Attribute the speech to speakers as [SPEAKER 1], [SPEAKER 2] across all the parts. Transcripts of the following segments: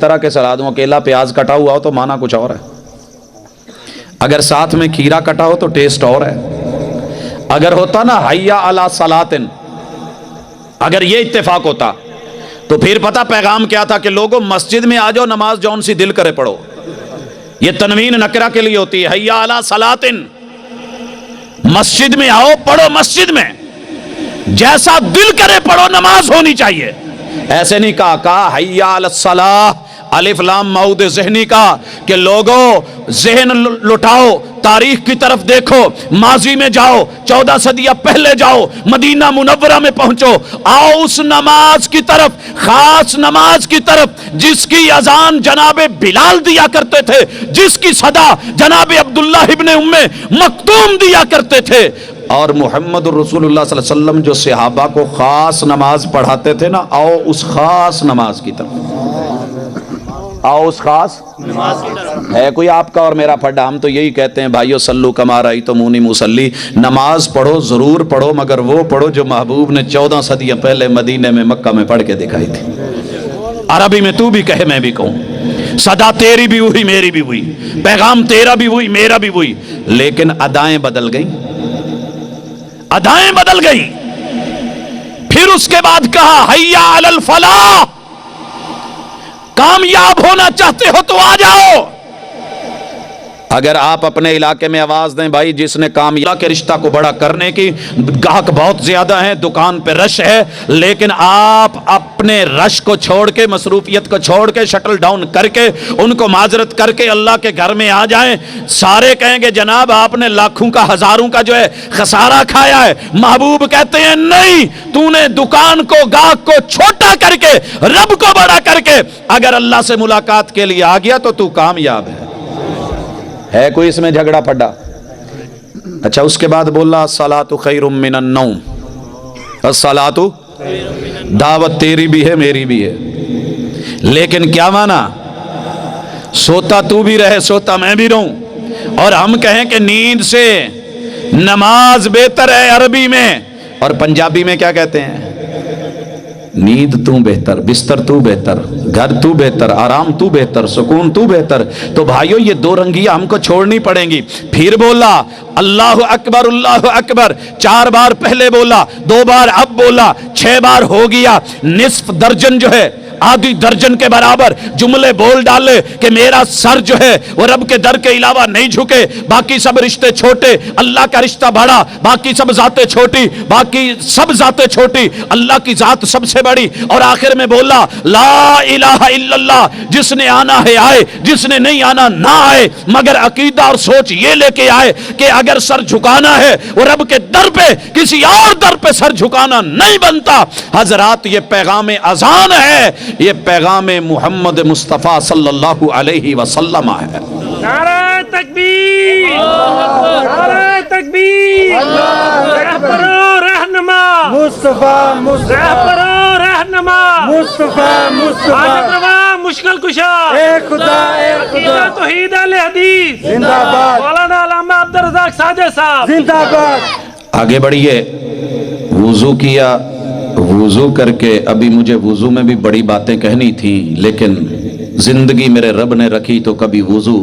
[SPEAKER 1] طرح کے سلاد ہوں، اکیلا پیاز کٹا ہوا ہو تو معنی کچھ اور ہے، اگر ساتھ میں کھیرا کٹا ہو تو ٹیسٹ اور ہے۔ اگر ہوتا نا حیا علی صلاتن، اگر یہ اتفاق ہوتا تو پھر پتہ پیغام کیا تھا کہ لوگوں مسجد میں آ جاؤ، نماز جون سی دل کرے پڑھو۔ یہ تنوین نکرہ کے لیے ہوتی ہے، حیا علی صلاتن، مسجد میں آؤ پڑھو، مسجد میں جیسا دل کرے پڑھو، نماز ہونی چاہیے۔ ایسے نہیں کہا حیا علی الصلاۃ، الف لام مود ذہنی کا کہ لوگوں ذہن لٹاؤ، تاریخ کی طرف دیکھو، ماضی میں جاؤ، 14 صدیہ پہلے جاؤ، مدینہ منورہ میں پہنچو، آؤ اس نماز کی طرف، خاص نماز کی طرف جس کی اذان جناب بلال دیا کرتے تھے، جس کی صدا جناب عبداللہ ابن ام مکتوم دیا کرتے تھے، اور محمد رسول اللہ صلی اللہ علیہ وسلم جو صحابہ کو خاص نماز پڑھاتے تھے نا، آؤ اس خاص نماز کی طرف، آؤ اس خاص نماز کی طرف۔ ہے کوئی آپ کا اور میرا پھڈا؟ ہم تو یہی کہتے ہیں بھائیو صلو کما رأیتمونی مصلی، نماز پڑھو، ضرور پڑھو، مگر وہ پڑھو جو محبوب نے 14 صدیہ پہلے مدینے میں مکہ میں پڑھ کے دکھائی تھی۔ عربی میں تو بھی کہے میں بھی کہوں، صدا تیری بھی ہوئی میری بھی ہوئی، پیغام تیرا بھی ہوئی میرا بھی ہوئی، لیکن ادائیں بدل گئیں، ادائیں بدل گئی۔ پھر اس کے بعد کہا حیا علی الفلاح، کامیاب ہونا چاہتے ہو تو آ جاؤ۔ اگر آپ اپنے علاقے میں آواز دیں بھائی جس نے کامیاب کے رشتہ کو بڑا کرنے کی، گاہک بہت زیادہ ہیں، دکان پہ رش ہے، لیکن آپ اپنے رش کو چھوڑ کے، مصروفیت کو چھوڑ کے، شٹل ڈاؤن کر کے، ان کو معذرت کر کے اللہ کے گھر میں آ جائیں، سارے کہیں گے جناب آپ نے لاکھوں کا ہزاروں کا جو ہے خسارہ کھایا ہے۔ محبوب کہتے ہیں نہیں، تو نے دکان کو، گاہک کو چھوٹا کر کے، رب کو بڑا کر کے اگر اللہ سے ملاقات کے لیے آ گیا تو کامیاب ہے کوئی اس میں جھگڑا پھڈا؟ اچھا اس کے بعد بولا الصلاۃ خیر من النوم، الصلاۃ، دعوت تیری بھی ہے میری بھی ہے، لیکن کیا مانا؟ سوتا تو بھی رہے، سوتا میں بھی رہوں، اور ہم کہیں کہ نیند سے نماز بہتر ہے عربی میں، اور پنجابی میں کیا کہتے ہیں؟ نیند تو بہتر، بستر تو بہتر، گھر تو بہتر، آرام تو بہتر، سکون تو بہتر۔ تو بھائیو یہ دو رنگیاں ہم کو چھوڑنی پڑیں گی۔ پھر بولا اللہ اکبر اللہ اکبر، 4 بار پہلے بولا، 2 بار اب بولا، 6 بار ہو گیا، نصف درجن جو ہے، آدھی درجن کے برابر جملے بول ڈالے کہ میرا سر جو ہے وہ رب کے در کے علاوہ نہیں جھکے، باقی سب رشتے چھوٹے، اللہ کا رشتہ بڑا، باقی سب ذاتیں چھوٹی، باقی سب ذاتیں چھوٹی، اللہ کی ذات سب سے بڑی۔ اور آخر میں بولا لا الہ الا اللہ، جس نے آنا ہے آئے، جس نے نہیں آنا نہ آئے، مگر عقیدہ اور سوچ یہ لے کے آئے کہ اگر سر جھکانا ہے وہ رب کے در پہ، کسی اور در پہ سر جھکانا نہیں بنتا۔ حضرات یہ پیغام اذان ہے، یہ پیغام محمد مصطفیٰ صلی اللہ علیہ وسلم ہے۔
[SPEAKER 2] نعرہ تکبیر، نعرہ تکبیر، رہبر و رہنما
[SPEAKER 3] مصطفیٰ مصطفیٰ،
[SPEAKER 2] رہبر و رہنما
[SPEAKER 3] مصطفیٰ مصطفیٰ،
[SPEAKER 2] حاجت روا مشکل کشا،
[SPEAKER 3] اے خدا اے خدا،
[SPEAKER 2] عقیدہ توحید اہل حدیث،
[SPEAKER 3] زندہ باد،
[SPEAKER 2] مولانا علامہ عبدالرزاق ساجد صاحب،
[SPEAKER 3] زندہ باد۔
[SPEAKER 1] آگے بڑھیے۔ وضو کیا، وضو کر کے، ابھی مجھے وضو میں بھی بڑی باتیں کہنی تھی، لیکن زندگی میرے رب نے رکھی تو کبھی وضو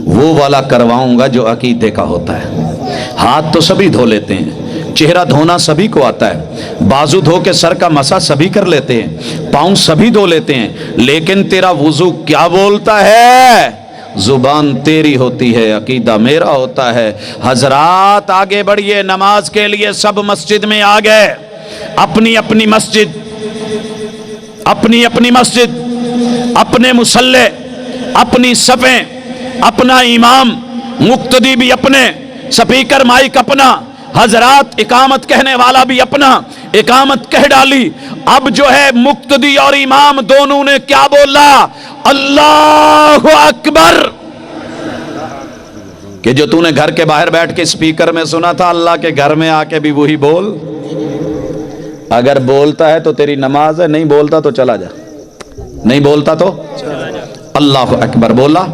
[SPEAKER 1] وہ والا کرواؤں گا جو عقیدے کا ہوتا ہے۔ ہاتھ تو سبھی دھو لیتے ہیں، چہرہ دھونا سبھی کو آتا ہے، بازو دھو کے سر کا مسح سبھی کر لیتے ہیں، پاؤں سبھی دھو لیتے ہیں، لیکن تیرا وضو کیا بولتا ہے؟ زبان تیری ہوتی ہے، عقیدہ میرا ہوتا ہے۔ حضرات آگے بڑھیے، نماز کے لیے سب مسجد میں آ گئے، اپنی اپنی مسجد، اپنی اپنی مسجد، اپنے مصلے، اپنی صفیں، اپنا امام، مقتدی بھی اپنے، سپیکر مائک اپنا، حضرات اقامت کہنے والا بھی اپنا، اقامت کہہ ڈالی۔ اب جو ہے مقتدی اور امام دونوں نے کیا بولا؟ اللہ اکبر، کہ جو تو نے گھر کے باہر بیٹھ کے سپیکر میں سنا تھا، اللہ کے گھر میں آ کے بھی وہی بول۔ اگر بولتا ہے تو تیری نماز ہے، نہیں بولتا تو چلا جا، نہیں بولتا تو اللہ اکبر بولا۔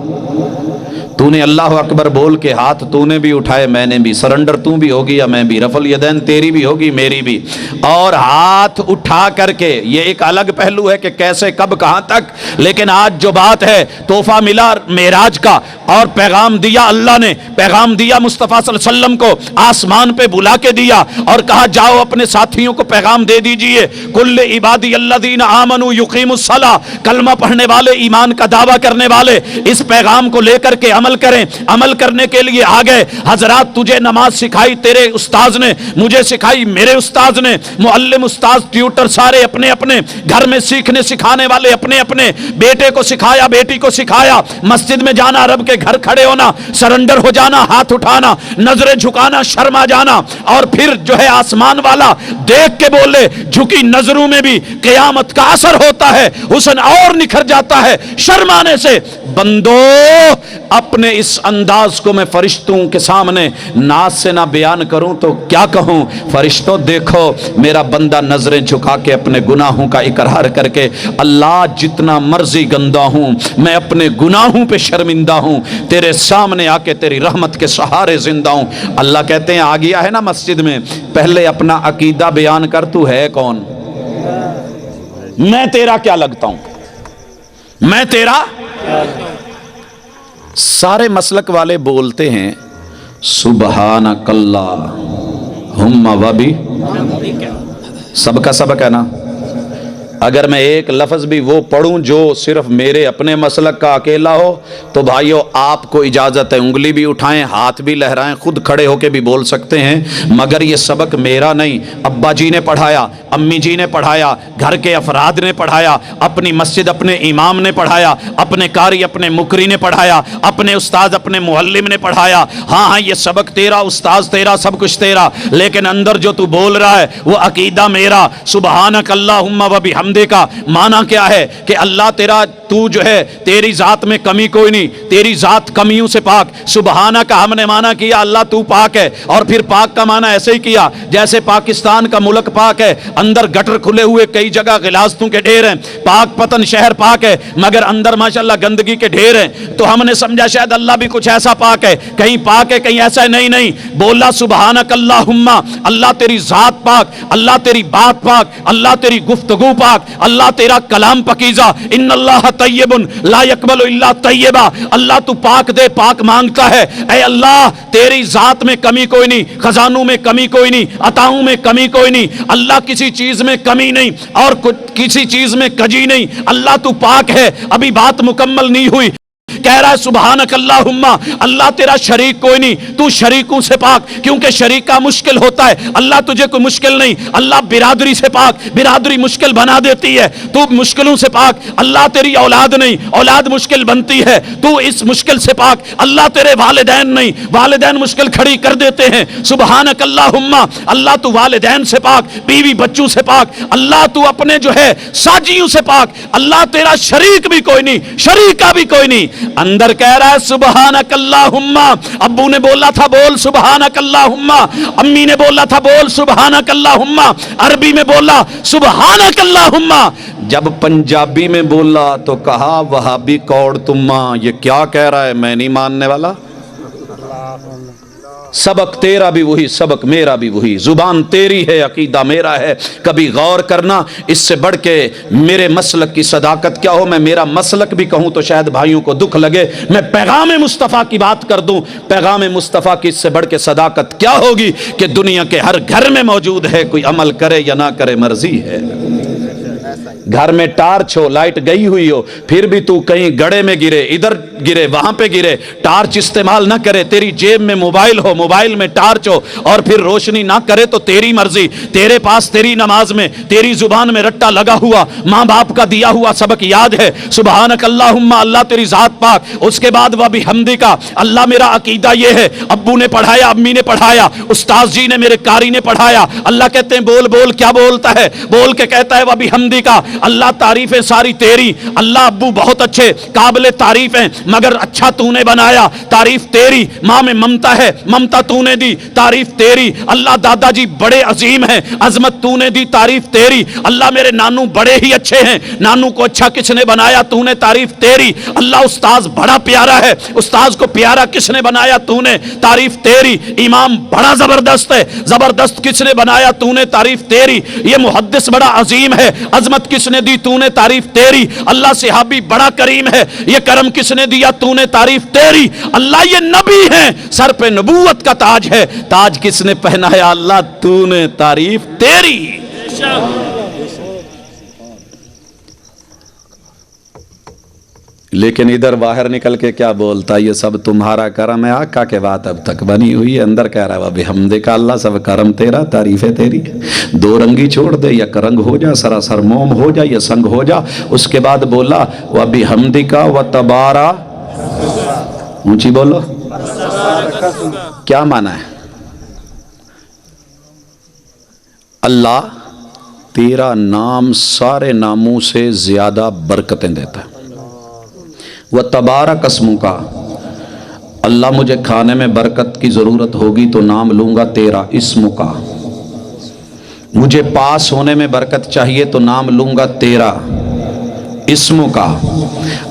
[SPEAKER 1] تو تو نے اللہ اکبر بول کے ہاتھ تو نے بھی اٹھائے میں نے بھی, سرنڈر تو بھی ہوگی یا میں بھی, رفع الیدین تیری بھی ہوگی میری بھی. اور ہاتھ اٹھا کر کے یہ ایک الگ پہلو ہے کہ کیسے کب کہاں تک, لیکن آج جو بات ہے تحفہ ملا معراج کا اور پیغام دیا اللہ نے, پیغام دیا مصطفیٰ صلی اللہ علیہ وسلم کو, آسمان پہ بلا کے دیا اور کہا جاؤ اپنے ساتھیوں کو پیغام دے دیجئے, کل عبادی الذین آمنوا یقیموا الصلاۃ, کلمہ پڑھنے والے, ایمان کا دعویٰ کرنے والے اس پیغام کو لے کر کے عمل کریں. عمل کرنے کے لیے آ گئے. حضرات تجھے نماز سکھائی تیرے استاذ نے, مجھے سکھائی میرے استاذ نے, معلم استاذ ٹیوٹر سارے اپنے اپنے گھر میں سیکھنے سکھانے والے اپنے اپنے, بیٹے کو سکھایا بیٹی کو سکھایا, مسجد میں جانا, رب کے گھر کھڑے ہونا, سرنڈر ہو جانا, ہاتھ اٹھانا, نظریں جھکانا, شرما جانا, اور پھر جو ہے آسمان والا دیکھ کے بولے, جھکی نظروں میں بھی قیامت کا اثر ہوتا ہے, حسن اور نکھر جاتا ہے شرمانے سے. بندو اپنے اس انداز کو میں فرشتوں کے سامنے ناز سے نہ بیان کروں تو کیا کہوں. فرشتوں دیکھو میرا بندہ نظریں جھکا کے اپنے گناہوں کا اقرار کر کے, اللہ جتنا مرضی گندا ہوں میں اپنے گناہوں پہ شرمندہ ہوں, تیرے سامنے آ کے تیری رحمت کے سہارے زندہ ہوں. اللہ کہتے ہیں آ گیا ہے نا مسجد میں, پہلے اپنا عقیدہ بیان کر, تو ہے کون, میں تیرا کیا لگتا ہوں, میں تیرا. سارے مسلک والے بولتے ہیں سبحانک اللہم و بھی, سب کا سبق ہے نا. اگر میں ایک لفظ بھی وہ پڑھوں جو صرف میرے اپنے مسلک کا اکیلا ہو تو بھائیو آپ کو اجازت ہے, انگلی بھی اٹھائیں, ہاتھ بھی لہرائیں, خود کھڑے ہو کے بھی بول سکتے ہیں, مگر یہ سبق میرا نہیں, ابا جی نے پڑھایا, امی جی نے پڑھایا, گھر کے افراد نے پڑھایا, اپنی مسجد اپنے امام نے پڑھایا, اپنے قاری اپنے مقری نے پڑھایا, اپنے استاد اپنے معلم نے پڑھایا. ہاں ہاں یہ سبق تیرا, استاذ تیرا, سب کچھ تیرا, لیکن اندر جو تو بول رہا ہے وہ عقیدہ میرا. سبحانک اللہم و بحمدک کا معنی کیا ہے کہ اللہ تیرا, تو جو ہے تیری ذات میں کمی کوئی نہیں, تیری ذات کمیوں سے پاک. سبحانہ کا ہم نے معنی کیا اللہ تو پاک ہے, اور پھر پاک کا معنی ایسے ہی کیا جیسے پاکستان کا ملک پاک ہے, اندر گٹر کھلے ہوئے کئی جگہ غلاظتوں کے ڈھیر ہیں, پاک پتن شہر پاک ہے مگر اندر ماشاءاللہ گندگی کے ڈھیر ہیں, تو ہم نے سمجھا شاید اللہ بھی کچھ ایسا پاک ہے, کہیں پاک ہے کہیں ایسا ہے. نہیں نہیں, بولا سبحانک اللہم, اللہ تیری ذات پاک, اللہ تیری بات پاک, اللہ تیری گفتگو پاک, اللہ تیرا کلام پکیزہ. ان اللہ طیب لا یقبل الا طیبا, اللہ تو پاک دے پاک مانگتا ہے. اے اللہ تیری ذات میں کمی کوئی نہیں, خزانوں میں کمی کوئی نہیں, عطاؤں میں کمی کوئی نہیں, اللہ کسی چیز میں کمی نہیں اور کسی چیز میں کجی نہیں, اللہ تو پاک ہے. ابھی بات مکمل نہیں ہوئی, کہہ رہا ہے سبحانک اللہم, اللہ تیرا شریک کوئی نہیں, تو شریکوں سے پاک, کیونکہ شریک کا مشکل ہوتا ہے, اللہ تجھے کوئی مشکل نہیں. اللہ برادری سے پاک, برادری مشکل بنا دیتی ہے, تو مشکلوں سے پاک. اللہ تیری اولاد نہیں, اولاد مشکل بنتی ہے, تو اس مشکل سے پاک. اللہ تیرے والدین نہیں, والدین مشکل کھڑی کر دیتے ہیں. سبحانک اللہم, اللہ تو والدین سے پاک, بیوی بچوں سے پاک, اللہ تو اپنے جو ہے ساجیوں سے پاک, اللہ تیرا شریک بھی کوئی نہیں, شریک کا بھی کوئی نہیں. اندر کہہ رہا ہے سبحانک اللہم, ابو نے بولا تھا بول سبحانک اللہم, امی نے بولا تھا بول سبحانک اللہم, عربی میں بولا سبحانک اللہم, جب پنجابی میں بولا تو کہا وہابی کوڑ تما, یہ کیا کہہ رہا ہے, میں نہیں ماننے والا. سبق تیرا بھی وہی, سبق میرا بھی وہی, زبان تیری ہے, عقیدہ میرا ہے. کبھی غور کرنا, اس سے بڑھ کے میرے مسلک کی صداقت کیا ہو. میں میرا مسلک بھی کہوں تو شاید بھائیوں کو دکھ لگے, میں پیغام مصطفیٰ کی بات کر دوں. پیغام مصطفیٰ کی اس سے بڑھ کے صداقت کیا ہوگی کہ دنیا کے ہر گھر میں موجود ہے, کوئی عمل کرے یا نہ کرے مرضی ہے. گھر میں ٹارچ ہو, لائٹ گئی ہوئی ہو, پھر بھی تو کہیں گڑے میں گرے, ادھر گرے, وہاں پہ گرے, ٹارچ استعمال نہ کرے. تیری جیب میں موبائل ہو, موبائل میں ٹارچ ہو, اور پھر روشنی نہ کرے تو تیری مرضی. تیرے پاس تیری نماز میں, تیری زبان میں رٹا لگا ہوا, ماں باپ کا دیا ہوا سبق یاد ہے. سبحانک اللہم, اللہ تیری ذات پاک. اس کے بعد وہ بحمدک, اللہ میرا عقیدہ یہ ہے, ابو نے پڑھایا, امی نے پڑھایا, استاذ جی نے, میرے قاری نے پڑھایا. اللہ کہتے ہیں بول بول, کیا بولتا ہے, بول کے کہتا ہے وہ بحمدک, اللہ تعریفیں ساری تیری. اللہ ابو بہت اچھے قابل تعریف ہیں, مگر اچھا تو نے بنایا، تعریف تیری۔ ماں میں ممتا ہے، ممتا تو نے دی، تعریف تیری۔ اللہ دادا جی بڑے عظیم ہیں، عظمت تو نے دی، تعریف تیری۔ اللہ میرے نانو بڑے ہی اچھے ہیں، نانو کو اچھا کس نے بنایا؟ تو نے، تعریف تیری۔ اللہ استاذ بڑا پیارا ہے، استاذ کو پیارا کس نے بنایا؟ تو نے، تعریف تیری۔ امام بڑا زبردست ہے، زبردست کس نے بنایا؟ تو نے، تعریف تیری۔ یہ محدث بڑا عظیم ہے، عظمت کس نے دی؟ تو نے، تعریف تیری۔ اللہ صحابی بڑا کریم ہے، یہ کرم کس نے دیا؟ تو نے، تعریف تیری۔ اللہ یہ نبی ہیں، سر پہ نبوت کا تاج ہے، تاج کس نے پہنایا؟ اللہ تو نے، تعریف تیری۔ لیکن ادھر باہر نکل کے کیا بولتا؟ یہ سب تمہارا کرم ہے۔ آقا کے بات اب تک بنی ہوئی ہے، اندر کہہ رہا ہے وَبِحَمْدِكَ، اللہ سب کرم تیرا، تعریف ہے تیری۔ دو رنگی چھوڑ دے، یا کرنگ ہو جا، سراسر موم ہو جا، یا سنگ ہو جا۔ اس کے بعد بولا وَبِحَمْدِكَ وَتَبَارَ، اونچی بولو، کیا معنی ہے؟ اللہ تیرا نام سارے ناموں سے زیادہ برکتیں دیتا ہے۔ وَتَبَارَكَ اسْمُكَ، اللہ مجھے کھانے میں برکت کی ضرورت ہوگی تو نام لوں گا تیرا، اسم کا۔ مجھے پاس ہونے میں برکت چاہیے تو نام لوں گا تیرا، اسم کا۔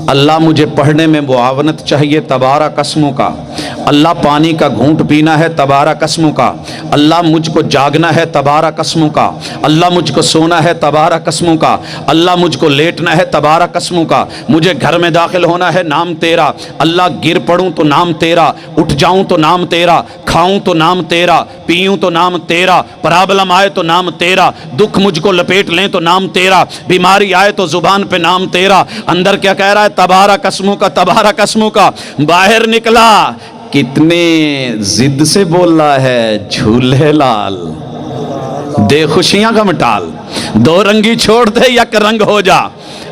[SPEAKER 1] اللہ مجھے پڑھنے میں معاونت چاہیے، تبارک اسم کا۔ اللہ پانی کا گھونٹ پینا ہے، تبارک اسم کا۔ اللہ مجھ کو جاگنا ہے، تبارک اسم کا۔ اللہ مجھ کو سونا ہے، تبارک اسم کا۔ اللہ مجھ کو لیٹنا ہے، تبارک اسم کا۔ مجھے گھر میں داخل ہونا ہے، نام تیرا۔ اللہ گر پڑوں تو نام تیرا، اٹھ جاؤں تو نام تیرا، کھاؤں تو نام تیرا، پیوں تو نام تیرا، پرابلم آئے تو نام تیرا، دکھ مجھ کو لپیٹ لیں تو نام تیرا، بیماری آئے تو زبان پہ نام تیرا۔ اندر کیا کہہ رہا ہے؟ تبارک اسمو کا، تبارک اسمو کا۔ باہر نکلا، کتنے ضد سے بول رہا ہے، جھولے لال دے خوشیاں غم ٹال، دو رنگی چھوڑ دے، یک رنگ ہو جا۔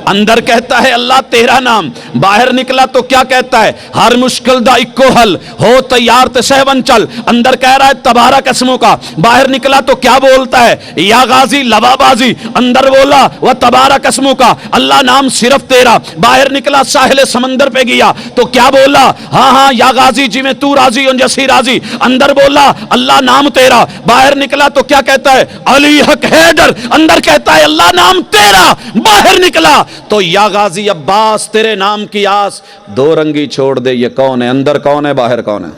[SPEAKER 1] اندر کہتا ہے اللہ تیرا نام، باہر نکلا تو کیا کہتا ہے؟ ہر مشکل دا اکو حل، ہو تیار تے سہون چل۔ اندر کہہ رہا ہے تبارک اسمو کا، باہر نکلا تو کیا بولتا ہے؟ یا غازی لوا بازی۔ اندر بولا وہ تبارک اسمو کا، اللہ نام صرف تیرا۔ باہر نکلا ساحل سمندر پہ گیا تو کیا بولا؟ ہاں ہاں یا غازی جی میں تو راضی ان جیسی راضی۔ اندر بولا اللہ نام تیرا، باہر نکلا تو کیا کہتا ہے؟ علی حق حیدر۔ اندر کہتا ہے اللہ نام تیرا، باہر نکلا تو یا غازی عباس تیرے نام کی آس۔ دو رنگی چھوڑ دے، یہ کون ہے؟ اندر کون ہے، باہر کون ہے؟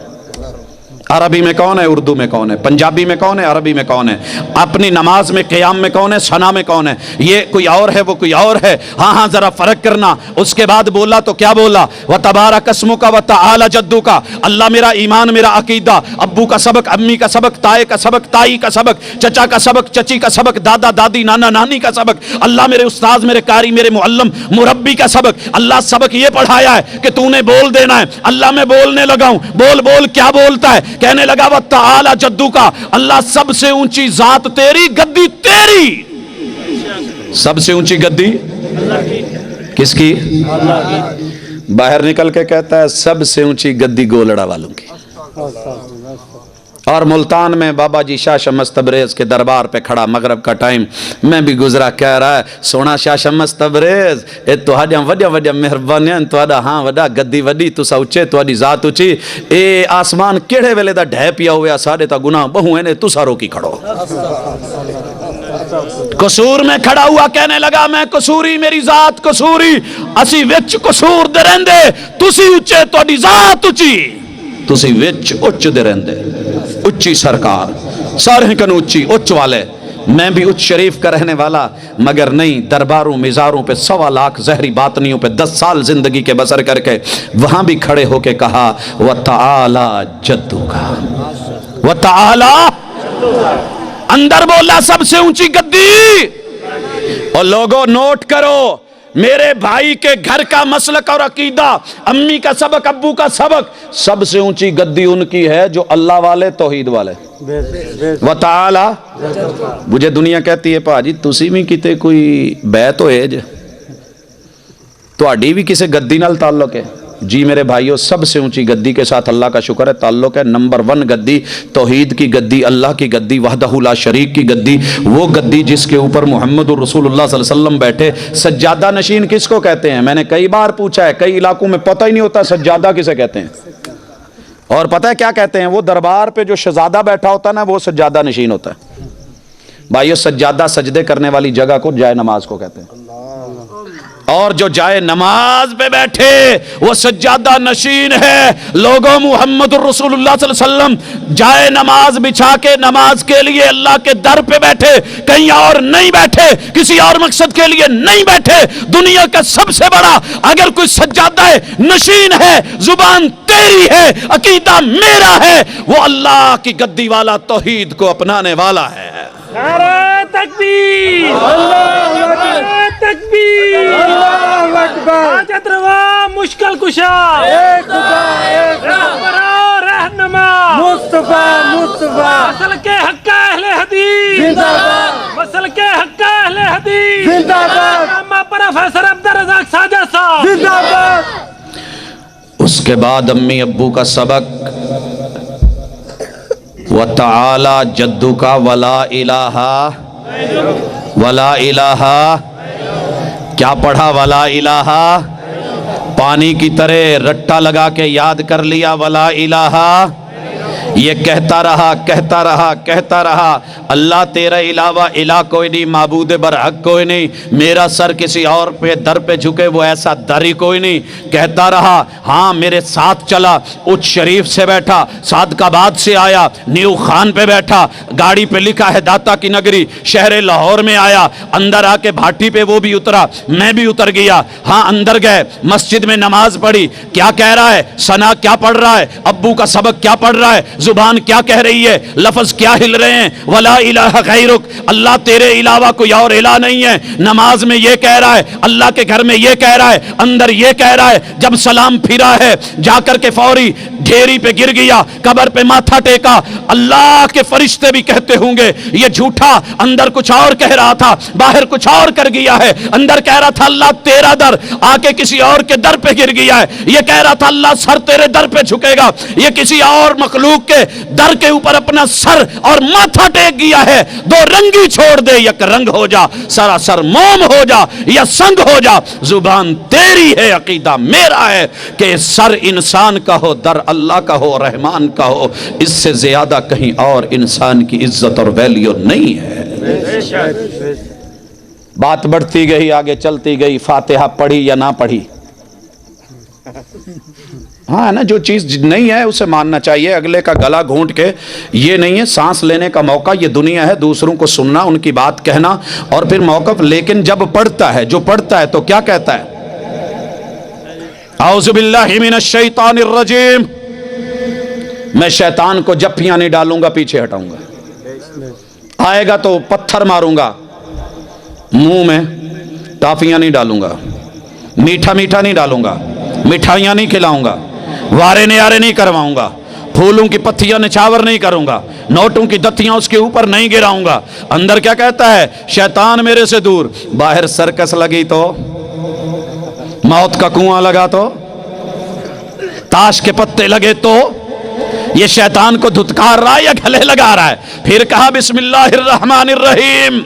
[SPEAKER 1] عربی میں کون ہے، اردو میں کون ہے، پنجابی میں کون ہے، عربی میں کون ہے، اپنی نماز میں قیام میں کون ہے، ثنا میں کون ہے؟ یہ کوئی اور ہے، وہ کوئی اور ہے۔ ہاں ہاں ذرا فرق کرنا۔ اس کے بعد بولا تو کیا بولا؟ وَتَبَارَكَ اسْمُكَ وَتَعَالَى جَدُّكَ، اللہ میرا ایمان، میرا عقیدہ، ابو کا سبق، امی کا سبق، تائے کا سبق، تائی کا سبق، چچا کا سبق، چچی کا سبق، دادا دادی نانا نانی کا سبق، اللہ میرے استاذ، میرے قاری، میرے معلم مربی کا سبق۔ اللہ سبق یہ پڑھایا ہے کہ تو نے بول دینا ہے۔ اللہ میں بولنے لگا ہوں، بول بول، کیا بولتا ہے؟ کہنے لگا وہ تعالی جدو کا، اللہ سب سے اونچی ذات تیری، گدی تیری۔ سب سے اونچی گدی کس کی؟ باہر نکل کے کہتا ہے سب سے اونچی گدی گولڑا والوں کی۔ اور ملتان میں بابا جی شاہ شمس تبریز کے دربار پہ کھڑا، مغرب کا ٹائم میں بھی گزرا، کہہ رہا ہے سونا شاہ شمس تبریز اے تہاڈیاں وڈیاں وڈیاں مہربانیاں، تہاڈا ہاں وڈا گدی وڈی، تسا اچے، تہاڈی ذات اچی، اے آسمان کیڑے ویلے دا ڈھے پیا ہویا، ساڈے تا گناہ بہو نے، تسا روکی کھڑو۔ قصور میں کھڑا ہوا، کہنے لگا میں قصوری، میری ذات قصوری، اسی وچ قصور دے رہندے، تسی اچے، تہاڈی ذات اچی، تسی وچ اچ دے رہندے۔ اچھی سرکار، سارے کنو اچھی، اچ والے، میں بھی اچ شریف کا رہنے والا، مگر نہیں، درباروں مزاروں پہ 1.25 لاکھ زہری باطنیوں پہ 10 سال زندگی کے بسر کر کے وہاں بھی کھڑے ہو کے کہا وَتَعَالَى جَدُّكَ، وَتَعَالَى، اندر بولا سب سے اونچی گدی۔ اور لوگوں نوٹ کرو، میرے بھائی کے گھر کا مسلک اور عقیدہ، امی کا سبق، ابو کا سبق، سب سے اونچی گدی ان کی ہے جو اللہ والے، توحید والے۔ وَتَعَالَى، مجھے دنیا کہتی ہے پاجی تسی بھی کتے کوئی بیعت ہوئے جے، تہاڈی بھی کسے گدی نال تعلق ہے؟ جی میرے بھائیوں، سب سے اونچی گدی کے ساتھ اللہ کا شکر ہے تعلق ہے۔ نمبر 1 گدی توحید کی گدی، اللہ کی گدی، وحدہ لا شریک کی گدی، وہ گدی جس کے اوپر محمد الرسول اللہ صلی اللہ علیہ وسلم بیٹھے۔ سجادہ نشین کس کو کہتے ہیں؟ میں نے کئی بار پوچھا ہے، کئی علاقوں میں پتہ ہی نہیں ہوتا سجادہ کسے کہتے ہیں۔ اور پتہ ہے کیا کہتے ہیں؟ وہ دربار پہ جو شہزادہ بیٹھا ہوتا ہے نا، وہ سجادہ نشین ہوتا ہے۔ بھائیو، سجادہ سجدے کرنے والی جگہ کو جائے نماز کو کہتے ہیں، اور جو جائے نماز پہ بیٹھے وہ سجادہ نشین ہے۔ لوگوں، محمد الرسول اللہ صلی اللہ علیہ وسلم جائے نماز بچھا کے نماز کے لیے اللہ کے در پہ بیٹھے، کہیں اور نہیں بیٹھے، کسی اور مقصد کے لیے نہیں بیٹھے۔ دنیا کا سب سے بڑا اگر کوئی سجادہ نشین ہے، زبان تیری ہے، عقیدہ میرا ہے، وہ اللہ کی گدی والا، توحید کو اپنانے والا ہے۔
[SPEAKER 2] نعرہ تکبیر، نعرہ تکبیر،
[SPEAKER 3] اللہ اکبر،
[SPEAKER 2] حاجت روا مشکل کشا،
[SPEAKER 3] اے خدا اے
[SPEAKER 2] رہبر و رہنما،
[SPEAKER 3] مصطفیٰ مصطفیٰ
[SPEAKER 2] مسل کے حق اہل حدیث،
[SPEAKER 3] زندہ باد،
[SPEAKER 2] مسل کے حق اہل حدیث،
[SPEAKER 3] زندہ باد،
[SPEAKER 2] علامہ پروفیسر عبدالرزاق ساجد صاحب،
[SPEAKER 3] زندہ باد۔
[SPEAKER 1] اس کے بعد امی ابو کا سبق، وَتَعَالَى جَدُّكَ وَلَا إِلَٰهَ وَلَا إِلَٰهَ، کیا پڑھا؟ وَلَا إِلَٰهَ، پانی کی طرح رٹا لگا کے یاد کر لیا وَلَا إِلَٰهَ۔ یہ کہتا رہا کہتا رہا کہتا رہا، اللہ تیرا علاوہ الہ کوئی نہیں، معبود برحق کوئی نہیں، میرا سر کسی اور پہ در پہ جھکے وہ ایسا در ہی کوئی نہیں۔ کہتا رہا، ہاں میرے ساتھ چلا، اچ شریف سے بیٹھا، صادقآباد سے آیا، نیو خان پہ بیٹھا، گاڑی پہ لکھا ہے داتا کی نگری، شہر لاہور میں آیا، اندر آ کے بھاٹی پہ وہ بھی اترا، میں بھی اتر گیا۔ ہاں اندر گئے، مسجد میں نماز پڑھی، کیا کہہ رہا ہے؟ ثنا کیا پڑھ رہا ہے؟ ابو کا سبق کیا پڑھ رہا ہے؟ زبان کیا کہہ رہی ہے؟ لفظ کیا ہل رہے ہیں؟ ولا الہ غیرک، اللہ تیرے علاوہ کوئی اور الہ نہیں ہے۔ نماز میں یہ کہہ رہا ہے، اللہ کے گھر میں یہ کہہ رہا ہے، اندر یہ کہہ رہا ہے۔ جب سلام پھرا ہے، جا کر کے فوری ڈھیری پہ گر گیا، قبر پہ ماتھا ٹیکا۔ اللہ کے فرشتے بھی کہتے ہوں گے یہ جھوٹا، اندر کچھ اور کہہ رہا تھا، باہر کچھ اور کر گیا ہے۔ اندر کہہ رہا تھا اللہ تیرا در، آ کے کسی اور کے در پہ گر گیا ہے۔ یہ کہہ رہا تھا اللہ سر تیرے در پہ جھکے گا، یہ کسی اور مخلوق کے در کے اوپر اپنا سر اور ماتھا ٹیک گیا ہے۔ دو رنگی چھوڑ دے، یک رنگ ہو جا، سراسر موم ہو جا یا سنگ ہو جا۔ زبان تیری ہے، عقیدہ میرا ہے کہ سر انسان کا ہو، در اللہ کا ہو، رحمان کا ہو، اس سے زیادہ کہیں اور انسان کی عزت اور ویلیو نہیں ہے۔ بات بڑھتی گئی، آگے چلتی گئی، فاتحہ پڑھی یا نہ پڑھی؟ ہاں نا، جو چیز نہیں ہے اسے ماننا چاہیے، اگلے کا گلا گھونٹ کے یہ نہیں ہے۔ سانس لینے کا موقع یہ دنیا ہے، دوسروں کو سننا، ان کی بات کہنا اور پھر موقف۔ لیکن جب پڑھتا ہے، جو پڑھتا ہے تو کیا کہتا ہے؟ اعوذ باللہ من الشیطان الرجیم، میں شیطان کو جپیاں نہیں ڈالوں گا، پیچھے ہٹاؤں گا، آئے گا تو پتھر ماروں گا، منہ میں ٹافیاں نہیں ڈالوں گا، میٹھا میٹھا نہیں ڈالوں گا، مٹھائیاں نہیں کھلاؤں گا، وارے نیارے نہیں کرواؤں گا، پھولوں کی پتھیاں نچھاور نہیں کروں گا، نوٹوں کی دتیاں اس کے اوپر نہیں گراؤں گا۔ اندر کیا کہتا ہے؟ شیطان میرے سے دور۔ باہر سرکس لگی تو، موت کا کنواں لگا تو، تاش کے پتے لگے تو، یہ شیطان کو دھتکار رہا ہے یا گلے لگا رہا ہے؟ پھر کہا بسم اللہ الرحمن الرحیم،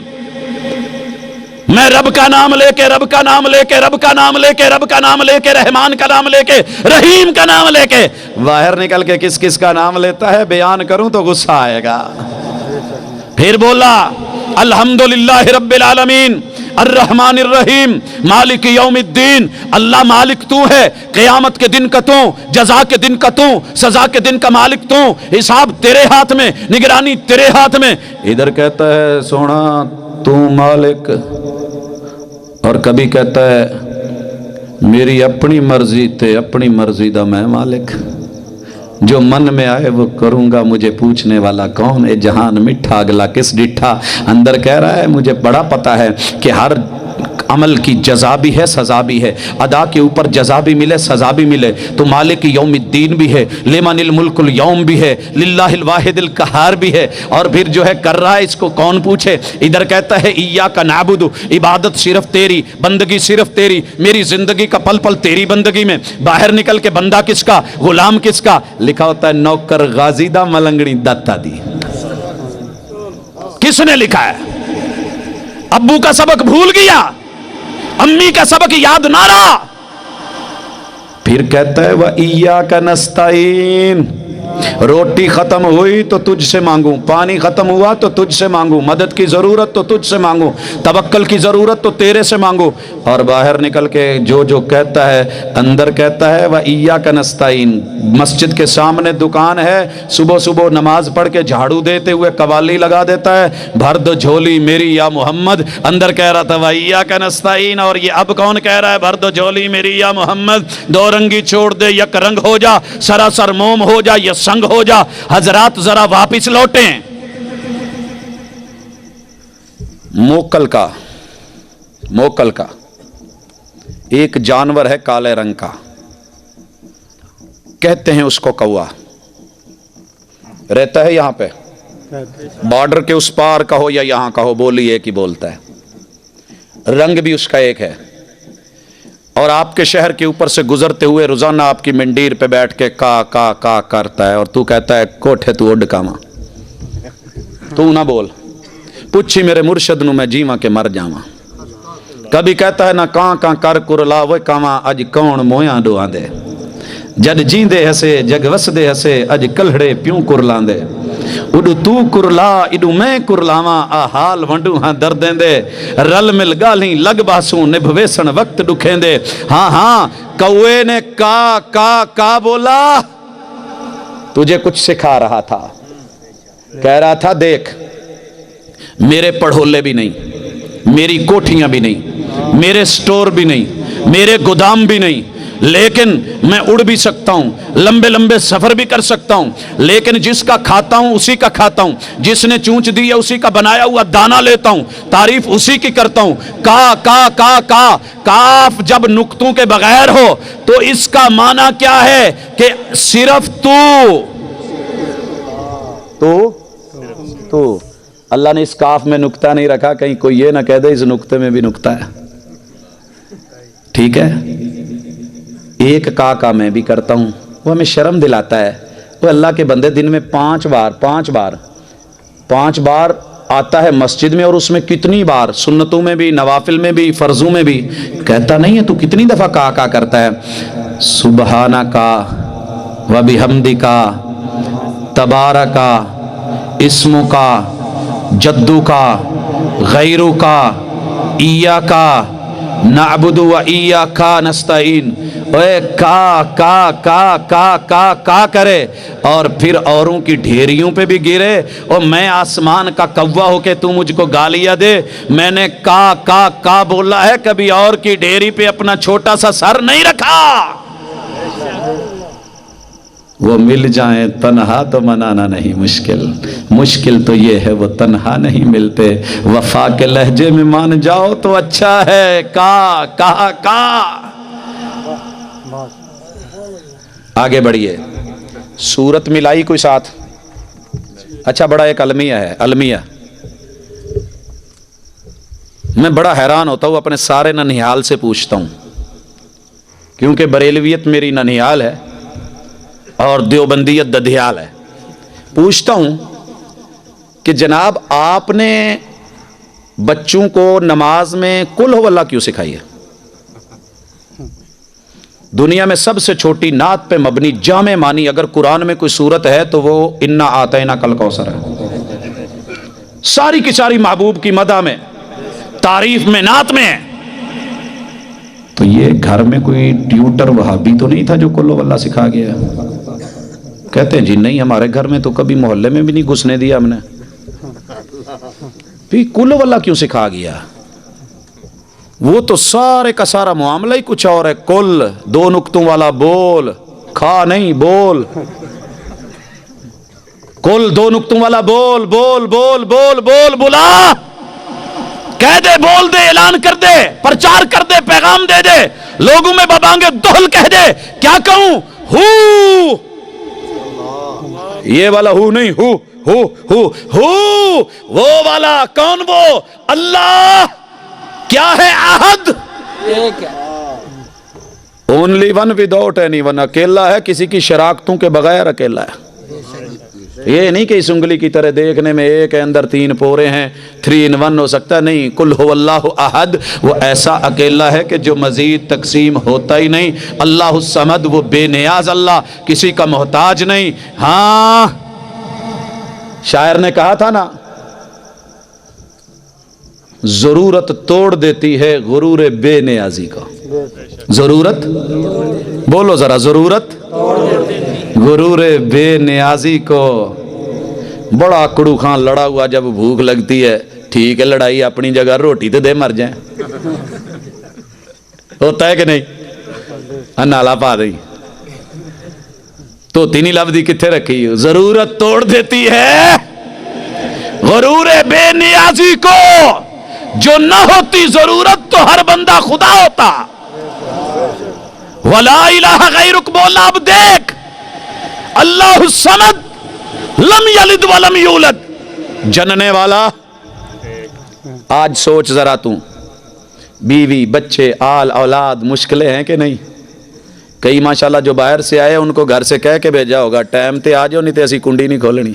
[SPEAKER 1] میں رب کا نام لے کے، رب کا نام لے کے، رب کا نام لے کے، رب کا نام لے کے، رحمان کا نام لے کے، رحیم کا نام لے کے۔ باہر نکل کے کس کس کا نام لیتا ہے بیان کروں تو غصہ آئے گا۔ پھر بولا الحمدللہ رب العالمین الرحمن الرحیم مالک یوم الدین، اللہ مالک تو ہے، قیامت کے دن کا تو، جزا کے دن کا تو، سزا کے دن کا مالک تو، حساب تیرے ہاتھ میں، نگرانی تیرے ہاتھ میں۔ ادھر کہتا ہے سونا تو مالک، اور کبھی کہتا ہے میری اپنی مرضی تے اپنی مرضی دا میں مالک، جو من میں آئے وہ کروں گا، مجھے پوچھنے والا کون ہے، جہان مٹھا اگلا کس ڈٹھا۔ اندر کہہ رہا ہے مجھے بڑا پتا ہے کہ ہر عمل کی جزا بھی ہے سزا بھی ہے، ادا کے اوپر جزا بھی ملے سزا بھی ملے تو مالک یوم الدین بھی ہے، لمن الملک اليوم بھی ہے، للہ الواحد القہار بھی ہے، اور پھر جو ہے کر رہا ہے اس کو کون پوچھے؟ ادھر کہتا ہے ایاک نعبد، عبادت صرف تیری، بندگی صرف تیری، میری زندگی کا پل پل تیری بندگی میں، باہر نکل کے بندہ کس کا، غلام کس کا؟ لکھا ہوتا ہے نوکر غازی دا ملنگڑی داتا دی۔ کس نے لکھا ہے؟ ابو کا سبق بھول گیا، امی کا سبق یاد نہ رہا، پھر کہتا ہے وَإِيَّاكَ نَسْتَعِينُ، روٹی ختم ہوئی تو تجھ سے مانگوں، پانی ختم ہوا تو تجھ سے مانگوں، مدد کی ضرورت تو تجھ سے مانگوں، توکل کی ضرورت تو تیرے سے مانگوں، اور باہر نکل کے جو کہتا ہے اندر کہتا ہے وَإِيَّاكَ نَسْتَعِينُ۔ مسجد کے سامنے دکان ہے، صبح صبح نماز پڑھ کے جھاڑو دیتے ہوئے قوالی لگا دیتا ہے، بھر دو جھولی میری یا محمد، اندر کہہ رہا تھا وَإِيَّاكَ نَسْتَعِينُ، اور یہ اب کون کہہ رہا ہے بھر دو جھولی میری یا محمد؟ دو رنگی چھوڑ دے یک رنگ ہو جا، سراسر موم ہو جا یا سنگ ہو جا۔ حضرات ذرا واپس لوٹیں، موکل کا ایک جانور ہے کالے رنگ کا، کہتے ہیں اس کو کوا، رہتا ہے یہاں پہ، بارڈر کے اس پار کا ہو یا یہاں کا ہو، بولی ایک ہی بولتا ہے، رنگ بھی اس کا ایک ہے، اور آپ کے شہر کے اوپر سے گزرتے ہوئے روزانہ آپ کی منڈیر پہ بیٹھ کے کا کرتا ہے، اور تو کہتا ہے کوٹھے تو اڈ کاما، تو نہ بول، پوچھی میرے مرشد نو میں جیواں کے مر جاواں۔ کبھی کہتا ہے نہ کاں کر کرلا وہ کاواں، اج کون مویاں ڈواں دے، جد جیندے ہسے جگ وسدے ہسے، اج کلہڑے پیوں کرلاں دے، اڈو تو کرلا اڈو میں کرلاواں، آ حال ونڈو ہاں دردیں دے، رل مل گالیں لگ باسوں نبھ ویسن وقت ڈکھیں دے۔ ہاں کوے نے کا بولا، تجھے کچھ سکھا رہا تھا، کہہ رہا تھا دیکھ میرے پڑھولے بھی نہیں، میری کوٹھیاں بھی نہیں، میرے سٹور بھی نہیں، میرے گودام بھی نہیں، لیکن میں اڑ بھی سکتا ہوں، لمبے لمبے سفر بھی کر سکتا ہوں، لیکن جس کا کھاتا ہوں اسی کا کھاتا ہوں، جس نے چونچ دی ہے اسی کا بنایا ہوا دانا لیتا ہوں، تعریف اسی کی کرتا ہوں۔ کاف جب نقطوں کے بغیر ہو تو اس کا معنی کیا ہے کہ صرف تو اللہ نے اس کاف میں نقطہ نہیں رکھا، کہیں کوئی یہ نہ کہہ دے اس نقطے میں بھی نقطہ ہے، ٹھیک ہے؟ ایک کا میں بھی کرتا ہوں، وہ ہمیں شرم دلاتا ہے۔ وہ اللہ کے بندے دن میں پانچ بار آتا ہے مسجد میں، اور اس میں کتنی بار سنتوں میں بھی، نوافل میں بھی، فرضوں میں بھی، کہتا نہیں ہے تو کتنی دفعہ کا کرتا ہے؟ سبحانکا و بحمدکا تبارکا اسمکا جدکا غیرکا ایاکا نعبد و ایاکا نستعین۔ اے کا کرے اور پھر اوروں کی ڈھیریوں پہ بھی گرے، اور میں آسمان کا کوا ہو کے تو مجھ کو گالیاں دے، میں نے کا بولا ہے، کبھی اور کی ڈھیری پہ اپنا چھوٹا سا سر نہیں رکھا۔ وہ مل جائیں تنہا تو منانا نہیں مشکل تو یہ ہے وہ تنہا نہیں ملتے، وفا کے لہجے میں مان جاؤ تو اچھا ہے۔ کا آگے بڑھیے، سورت ملائی کوئی ساتھ؟ اچھا بڑا ایک المیہ ہے، المیہ میں بڑا حیران ہوتا ہوں، اپنے سارے ننہیال سے پوچھتا ہوں، کیونکہ بریلویت میری ننہیال ہے اور دیوبندیت ددھیال ہے، پوچھتا ہوں کہ جناب آپ نے بچوں کو نماز میں قل ہو اللہ کیوں سکھائی ہے؟ دنیا میں سب سے چھوٹی نعت پہ مبنی جامع معنی اگر قرآن میں کوئی صورت ہے تو وہ انا آتینا کل کوثر ہے، ساری کی ساری محبوب کی مدح میں، تعریف میں، نعت میں۔ تو یہ گھر میں کوئی ٹیوٹر وہابی تو نہیں تھا جو قل ہو اللہ سکھا گیا؟ کہتے ہیں جی نہیں، ہمارے گھر میں تو کبھی محلے میں بھی نہیں گھسنے دیا ہم نے، پھر قل ہو اللہ کیوں سکھا گیا؟ وہ تو سارے کا سارا معاملہ ہی کچھ اور ہے۔ کل دو نقطوں والا بول، کھا نہیں بول، کل دو نقطوں والا بول بولا، کہہ دے، بول دے، اعلان کر دے، پرچار کر دے، پیغام دے دے، لوگوں میں ببانگے دہل کہہ دے. کیا کہوں؟ ہو، یہ والا ہو نہیں، ہو وہ والا. کون وہ؟ اللہ. کیا ہے عہد؟ Only one without any one. اکیلا ہے، کسی کی شراکتوں کے بغیر اکیلا ہے. یہ نہیں کہ اس انگلی کی طرح دیکھنے میں ایک ہے، اندر تین پورے ہیں، 3 in 1 ہو سکتا نہیں. کل ہو اللہ احد، وہ ایسا اکیلا ہے کہ جو مزید تقسیم ہوتا ہی نہیں. اللہ الصمد، وہ بے نیاز اللہ، کسی کا محتاج نہیں. ہاں شاعر نے کہا تھا نا، ضرورت توڑ دیتی ہے غرور بے نیازی کا. ضرورت، بولو ذرا، ضرورت غرور بے نیازی کو. بڑا کڑو خان لڑا ہوا جب بھوک لگتی ہے، ٹھیک ہے لڑائی اپنی جگہ، روٹی تو دے مر جائیں. ہوتا ہے کہ نہیں؟ نالا پا دیں تو تینی لفظی کتھے رکھی. ضرورت توڑ دیتی ہے غرور بے نیازی کو. جو نہ ہوتی ضرورت تو ہر بندہ خدا ہوتا. وَلَا إِلَهَ غَيْرُكَ. بولا اب دیکھ، اللہ الصمد، لم یلد ولم یولد، جننے والا. آج سوچ ذرا تو، بیوی، بچے، آل اولاد، مشکلیں ہیں کہ نہیں؟ کئی ماشاءاللہ جو باہر سے آئے ان کو گھر سے کہہ کے بھیجا ہوگا ٹائم تے آ جاؤ نہیں تے ایسی کنڈی نہیں کھولنی.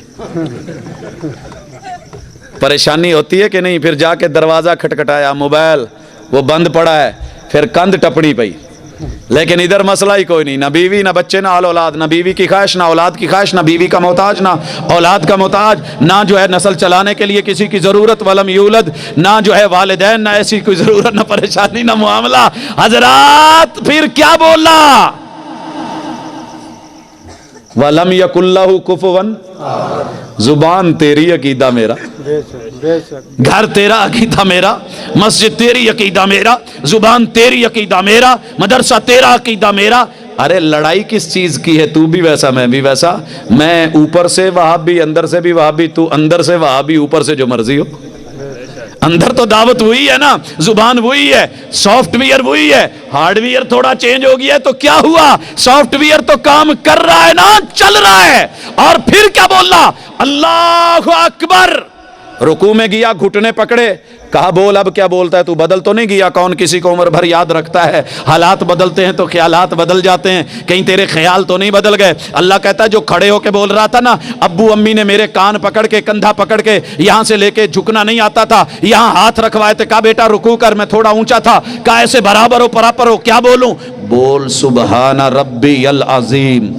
[SPEAKER 1] پریشانی ہوتی ہے کہ نہیں؟ پھر جا کے دروازہ کھٹکھٹایا، موبائل وہ بند پڑا ہے، پھر کند ٹپنی پئی. لیکن ادھر مسئلہ ہی کوئی نہیں، نہ بیوی، نہ بچے، نہ آل اولاد، نہ بیوی کی خواہش، نہ اولاد کی خواہش، نہ بیوی کا محتاج، نہ اولاد کا محتاج، نہ جو ہے نسل چلانے کے لیے کسی کی ضرورت، ولم یولد، نہ جو ہے والدین، نہ ایسی کوئی ضرورت، نہ پریشانی، نہ معاملہ. حضرات پھر کیا بولا؟ وَلَمْ يَكُنْ لَهُ كُفُوًا. زبان تیری، عقیدہ میرا، گھر تیرا، عقیدہ میرا، مسجد تیری، عقیدہ میرا، زبان تیری، عقیدہ میرا، مدرسہ تیرا، عقیدہ میرا. ارے لڑائی کس چیز کی ہے؟ تو بھی ویسا، میں بھی ویسا. میں اوپر سے وہابی، اندر سے بھی وہابی، تو اندر سے وہابی، اوپر سے جو مرضی ہو. اندر تو دعوت وہی ہے نا، زبان وہی ہے، سافٹ ویئر وہی ہے، ہارڈ ویئر تھوڑا چینج ہو گیا ہے تو کیا ہوا؟ سافٹ ویئر تو کام کر رہا ہے نا، چل رہا ہے. اور پھر کیا بولا؟ اللہ اکبر. رکوع میں گیا، گھٹنے پکڑے، کہا بول. اب کیا بولتا ہے تو؟ بدل تو نہیں گیا. کون کسی کو عمر بھر یاد رکھتا ہے؟ حالات بدلتے ہیں تو خیالات بدل جاتے ہیں. کہیں تیرے خیال تو نہیں بدل گئے؟ اللہ کہتا ہے جو کھڑے ہو کے بول رہا تھا نا، ابو امی نے میرے کان پکڑ کے، کندھا پکڑ کے، یہاں سے لے کے جھکنا نہیں آتا تھا، یہاں ہاتھ رکھوائے تھے، کہا بیٹا رکوع کر. میں تھوڑا اونچا تھا، کہا ایسے برابر ہو، پراپر ہو. کیا بولوں؟ بول سبحان ربی العظیم.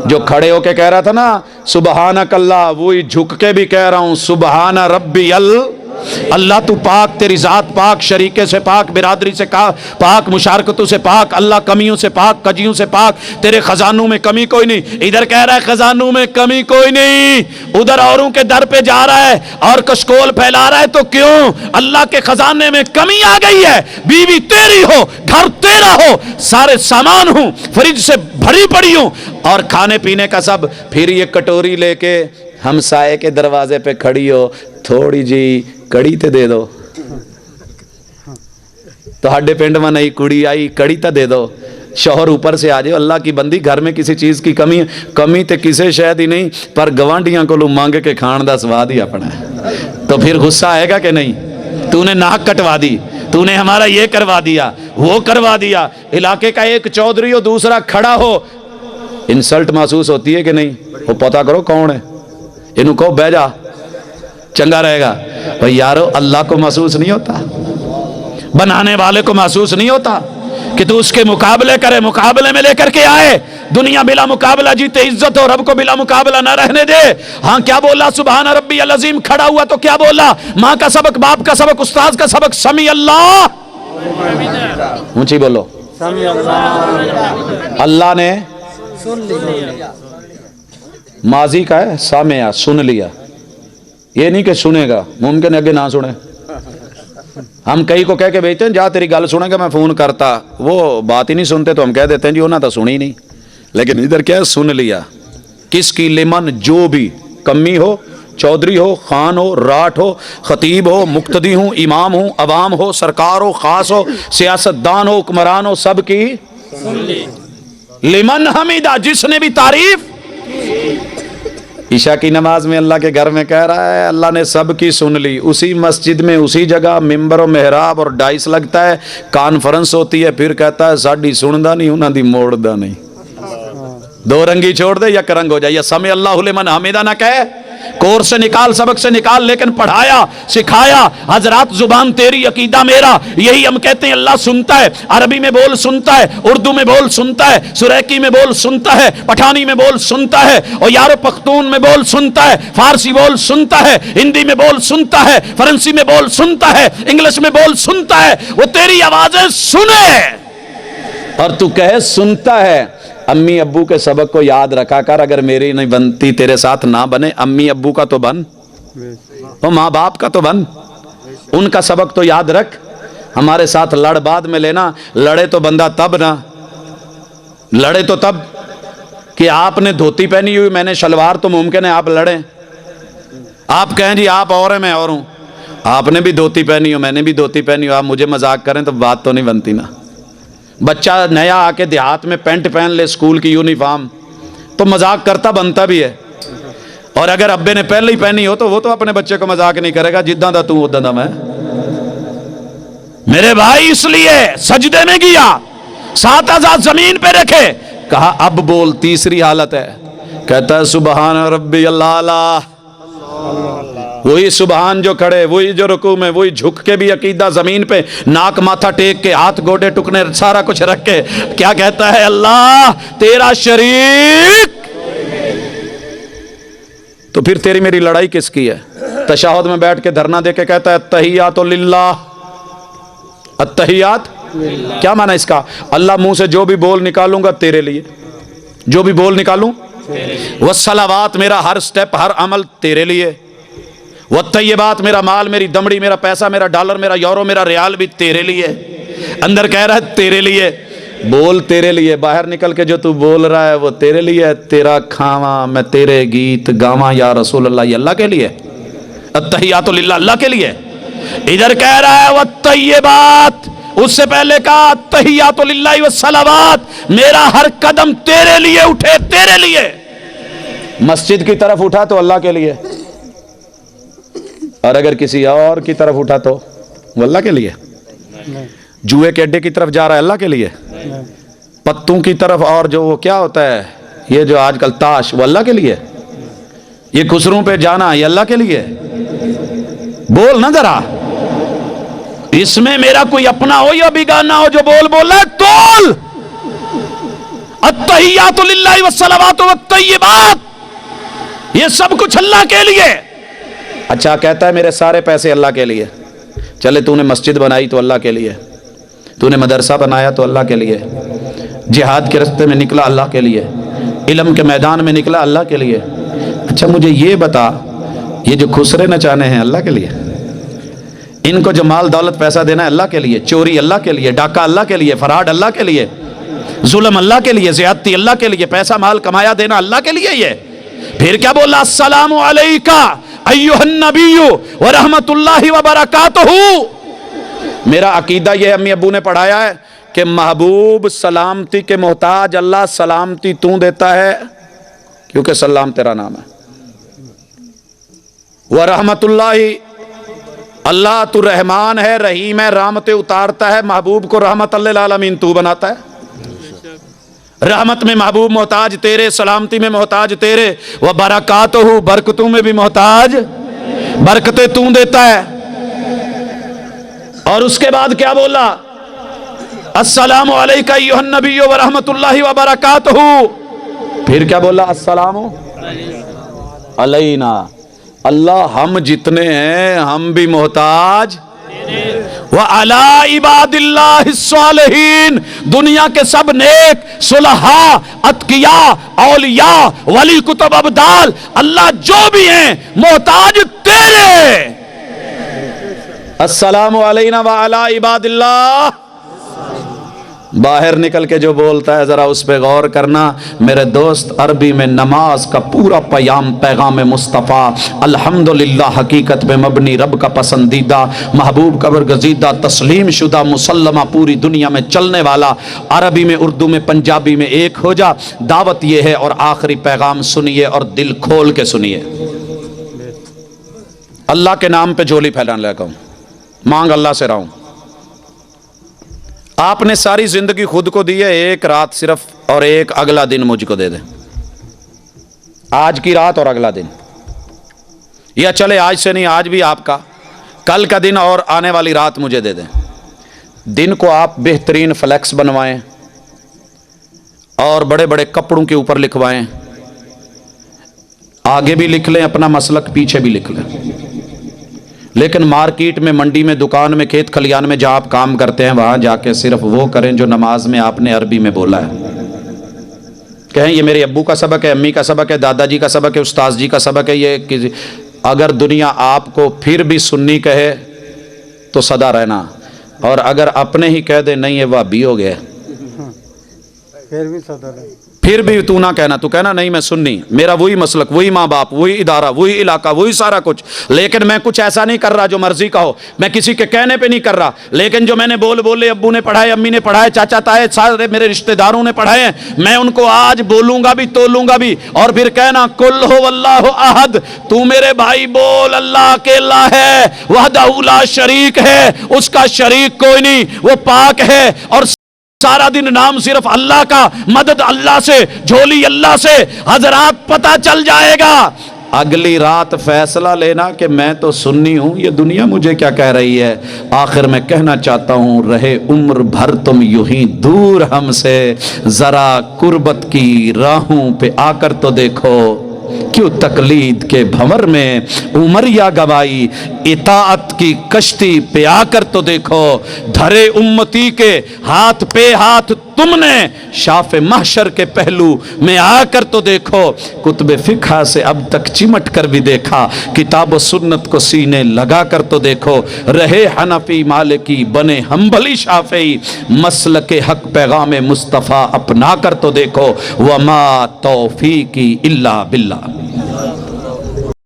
[SPEAKER 1] جو کھڑے ہو کے کہہ رہا تھا نا سبحانک اللہ، وہی جھک کے بھی کہہ رہا ہوں سبحان ربی اللہ. تو پاک، تیری ذات پاک، شریکے سے پاک، برادری سے پاک، مشارکتوں سے پاک. اللہ کمیوں سے پاک، کجیوں سے پاک. تیرے خزانوں میں کمی کوئی نہیں. ادھر کہہ رہا ہے خزانوں میں کمی کوئی نہیں، ادھر اوروں کے در پہ جا رہا ہے اور کشکول پھیلا رہا ہے. تو کیوں؟ اللہ کے خزانے میں کمی آ گئی ہے. بیوی تیری ہو، گھر تیرا ہو، سارے سامان ہوں، فریج سے بھری پڑی ہوں، اور کھانے پینے کا سب. پھر یہ کٹوری لے کے ہمسائے کے دروازے پہ کھڑی ہو، تھوڑی جی کڑی تے دے دو. تو ہڈے پنڈ میں نئی کڑی آئی، کڑی تے دے دو. شوہر اوپر سے آ جائے، اللہ کی بندی گھر میں کسی چیز کی کمی ہے؟ کمی تے کسے شاید ہی نہیں، پر گوانڈیاں کو لو مانگ کے کھان دا سواد ہی اپنا ہے. تو پھر غصہ آئے گا کہ نہیں؟ تو نے ناک کٹوا دی، تو نے ہمارا یہ کروا دیا، وہ کروا دیا. علاقے کا ایک چودھری ہو، دوسرا کھڑا ہو، انسلٹ محسوس ہوتی ہے کہ نہیں؟ وہ پتہ کرو کون ہے، انہوں کو بہ جا، چنگا رہے گا. بھئی یارو اللہ کو محسوس نہیں ہوتا، بنانے والے کو محسوس نہیں ہوتا کہ تو اس کے مقابلے کرے، مقابلے میں لے کر کے آئے. دنیا بلا مقابلہ جیتے عزت ہو، رب کو بلا مقابلہ نہ رہنے دے. ہاں کیا بولا؟ سبحان ربی العظیم. کھڑا ہوا تو کیا بولا؟ ماں کا سبق، باپ کا سبق، استاذ کا سبق، سمی اللہ. اونچی بولو. اللہ نے ماضی کا ہے، سامعہ، سن لیا. یہ نہیں کہ سنے گا، ممکن ہے کہ نہ سنے. ہم کئی کو کہہ کے بھیجتے ہیں جا تیری گل سنے گا میں فون کرتا، وہ بات ہی نہیں سنتے تو ہم کہہ دیتے ہیں جی انہوں نے تو سنی نہیں. لیکن ادھر کیا ہے؟ سن لیا. کس کی؟ لمن، جو بھی کمی ہو چودھری ہو، خان ہو، راٹھ ہو، خطیب ہو، مقتدی ہوں، امام ہوں، عوام ہو، سرکار ہو، خاص ہو، سیاستدان ہو، حکمران ہو، سب کی لمن حمیدہ، جس نے بھی تعریف۔ عشاء کی نماز میں اللہ کے گھر میں کہہ رہا ہے اللہ نے سب کی سن لی، اسی مسجد میں اسی جگہ ممبر و محراب اور ڈائس لگتا ہے، کانفرنس ہوتی ہے، پھر کہتا ہے ساڈی سندا نہیں انہاں دی موڑدا نہیں، دو رنگی چھوڑ دے یا کرنگ ہو جائے، یا سمع اللہ لمن حمیدہ نہ کہے، کورس سے نکال، سبق سے نکال، لیکن پڑھایا سکھایا، حضرات زبان تیری عقیدہ میرا، یہی ہم کہتے ہیں اللہ سنتا ہے، عربی میں بول سنتا ہے، اردو میں بول سنتا ہے، سریکی میں بول سنتا ہے، پٹھانی میں بول سنتا ہے، اور یارو پختون میں بول سنتا ہے، فارسی بول سنتا ہے، ہندی میں بول سنتا ہے، فرنسی میں بول سنتا ہے، انگلش میں بول سنتا ہے، وہ تیری آوازیں سنے اور تو کہے سنتا ہے۔ امی ابو کے سبق کو یاد رکھا کر، اگر میری نہیں بنتی تیرے ساتھ نہ بنے، امی ابو کا تو بن، اور ماں باپ کا تو بن، ان کا سبق تو یاد رکھ۔ ہمارے ساتھ لڑ بعد میں لینا، لڑے تو بندہ تب نہ، لڑے تو تب کہ آپ نے دھوتی پہنی ہوئی میں نے شلوار، تو ممکن ہے آپ لڑیں، آپ کہیں جی آپ اور ہیں میں اور ہوں، آپ نے بھی دھوتی پہنی ہو میں نے بھی دھوتی پہنی ہو، آپ مجھے مذاق کریں تو بات تو نہیں بنتی نا۔ بچہ نیا آ کے دیہات میں پینٹ پہن لے، اسکول کی یونیفارم، تو مذاق کرتا بنتا بھی ہے، اور اگر ابے نے پہلے ہی پہنی ہو تو وہ تو اپنے بچے کو مذاق نہیں کرے گا، جداں دا تو اداں دا میں۔ میرے بھائی اس لیے سجدے میں گیا، سات ہزار زمین پہ رکھے، کہا اب بول، تیسری حالت ہے، کہتا ہے سبحان ربی اللہ، وہی سبحان جو کھڑے، وہی جو رکوع میں، وہی جھک کے بھی عقیدہ زمین پہ، ناک ماتھا ٹیک کے، ہاتھ گوڑے ٹکنے سارا کچھ رکھ کے، کیا کہتا ہے اللہ تیرا شریک۔ تو پھر تیری میری لڑائی کس کی ہے؟ تشہد میں بیٹھ کے دھرنا دے کے کہتا ہے التحیات للہ، التحیات کیا معنی اس کا؟ اللہ منہ سے جو بھی بول نکالوں گا تیرے لیے، جو بھی بول نکالوں، والصلوات میرا ہر سٹیپ ہر عمل تیرے لیے، والطیبات میرا مال میری دمڑی میرا پیسہ میرا ڈالر میرا یورو میرا ریال بھی تیرے لیے، اندر کہہ رہا ہے تیرے لیے، بول تیرے لیے، باہر نکل کے جو تو بول رہا ہے وہ تیرے لیے، تیرا کھاواں میں تیرے گیت گاواں یا رسول اللہ، یہ اللہ کے لیے، التحیات للہ اللہ کے لیے۔ ادھر کہہ رہا ہے والطیبات، اس سے پہلے کہا التحیات للہ والصلوات، میرا ہر قدم تیرے لیے اٹھے تیرے لیے، مسجد کی طرف اٹھا تو اللہ کے لیے، اور اگر کسی اور کی طرف اٹھا تو وہ اللہ کے لیے، جوئے کے اڈے کی طرف جا رہا ہے اللہ کے لیے، پتوں کی طرف اور جو وہ کیا ہوتا ہے یہ جو آج کل تاش، وہ اللہ کے لیے، یہ خسروں پہ جانا یہ اللہ کے لیے، بول نہ ذرا، اس میں میرا کوئی اپنا ہو یا بیگانہ ہو جو بول رہا ہے تول، التحیات للہ والصلوات والطیبات، یہ سب کچھ اللہ کے لیے۔ اچھا کہتا ہے میرے سارے پیسے اللہ کے لیے، چلے تو نے مسجد بنائی تو اللہ کے لیے، تو نے مدرسہ بنایا تو اللہ کے لیے، جہاد کے راستے میں نکلا اللہ کے لیے، علم کے میدان میں نکلا اللہ کے لیے، اچھا مجھے یہ بتا یہ جو خسرے نچانے ہیں اللہ کے لیے، ان کو جو مال دولت پیسہ دینا ہے اللہ کے لیے، چوری اللہ کے لیے، ڈاکہ اللہ کے لیے، فراڈ اللہ کے لیے، ظلم اللہ کے لیے، زیادتی اللہ کے لیے، پیسہ مال کمایا دینا اللہ کے لیے، یہ پھر کیا بولا السلام علیکہ ایھا النبی ورحمت اللہ وبرکاتہ۔ میرا عقیدہ یہ امی ابو نے پڑھایا ہے کہ محبوب سلامتی کے محتاج، اللہ سلامتی تو دیتا ہے کیونکہ سلام تیرا نام ہے، ورحمت اللہ، اللہ تو رحمان ہے رحیم ہے، رحمتیں اتارتا ہے، محبوب کو رحمت للعالمین تو بناتا ہے، رحمت میں محبوب محتاج تیرے، سلامتی میں محتاج تیرے، وبرکاتہ برکتوں میں بھی محتاج، برکتیں تو دیتا ہے۔ اور اس کے بعد کیا بولا السلام علیکہ ایھا النبی ورحمت اللہ وبرکاتہ، پھر کیا بولا السلام علینا، اللہ ہم جتنے ہیں ہم بھی محتاج، وعلی عباد اللہ الصالحین، دنیا کے سب نیک صلحاء اتقیاء اولیاء ولی کتب ابدال اللہ جو بھی ہیں محتاج تیرے، السلام علینا وعلی عباد اللہ، باہر نکل کے جو بولتا ہے ذرا اس پہ غور کرنا میرے دوست. عربی میں نماز کا پورا پیغام مصطفیٰ الحمدللہ حقیقت میں مبنی، رب کا پسندیدہ، محبوب کا برگزیدہ، تسلیم شدہ، مسلمہ، پوری دنیا میں چلنے والا، عربی میں، اردو میں، پنجابی میں ایک ہو جا. دعوت یہ ہے. اور آخری پیغام سنیے اور دل کھول کے سنیے. اللہ کے نام پہ جھولی پھیلانے لگا ہوں، مانگ اللہ سے رہا ہوں. آپ نے ساری زندگی خود کو دی ہے، ایک رات صرف اور ایک اگلا دن مجھ کو دے دیں. آج کی رات اور اگلا دن، یا چلے آج سے نہیں، آج بھی آپ کا، کل کا دن اور آنے والی رات مجھے دے دیں. دن کو آپ بہترین فلیکس بنوائیں اور بڑے بڑے کپڑوں کے اوپر لکھوائیں، آگے بھی لکھ لیں اپنا مسلک، پیچھے بھی لکھ لیں. لیکن مارکیٹ میں، منڈی میں، دکان میں، کھیت کھلیان میں جہاں آپ کام کرتے ہیں وہاں جا کے صرف وہ کریں جو نماز میں آپ نے عربی میں بولا ہے. کہیں یہ میرے ابو کا سبق ہے، امی کا سبق ہے، دادا جی کا سبق ہے، استاذ جی کا سبق ہے. یہ اگر دنیا آپ کو پھر بھی سنی کہے تو صدا رہنا، اور اگر اپنے ہی کہہ دے نہیں یہ وہابی ہو گئے
[SPEAKER 3] پھر بھی صدر ہے.
[SPEAKER 1] پھر بھی تو نہ کہنا، تو کہنا نہیں میں سنی، میرا وہی مسلک، وہی ماں باپ، وہی ادارہ، وہی علاقہ، وہی سارا کچھ. لیکن میں کچھ ایسا نہیں کر رہا جو مرضی کا ہو، میں کسی کے کہنے پہ نہیں کر رہا. لیکن جو میں نے بولے ابو نے پڑھائے، امی نے پڑھائے، چاچا تائے، سارے میرے رشتہ داروں نے پڑھائے ہیں، میں ان کو آج بولوں گا بھی، تولوں گا بھی. اور پھر کہنا کل ہو اللہ احد، تو میرے بھائی بول اللہ اکیلا ہے، وحدہ لا شریک ہے، اس کا شریک کوئی نہیں، وہ پاک ہے. اور سارا دن نام صرف اللہ کا، مدد اللہ سے، جھولی اللہ سے. حضرات پتہ چل جائے گا اگلی رات فیصلہ لینا کہ میں تو سنی ہوں، یہ دنیا مجھے کیا کہہ رہی ہے. آخر میں کہنا چاہتا ہوں رہے عمر بھر تم یوں ہی دور ہم سے، ذرا قربت کی راہوں پہ آ کر تو دیکھو، کیوں تقلید کے بھنور میں عمریہ گوائی، اطاعت کی کشتی پہ آ کر تو دیکھو، دھرے امتی کے ہاتھ پہ ہاتھ تم نے، شاف محشر کے پہلو میں آ کر تو دیکھو. کتب فقہ سے اب تک چمٹ کر بھی دیکھا، کتاب و سنت کو سینے لگا کر تو دیکھو، رہے حنفی مالکی بنے حنبلی شافعی، مسلک حق پیغام مصطفیٰ اپنا کر تو دیکھو. وما توفیقی الا باللہ.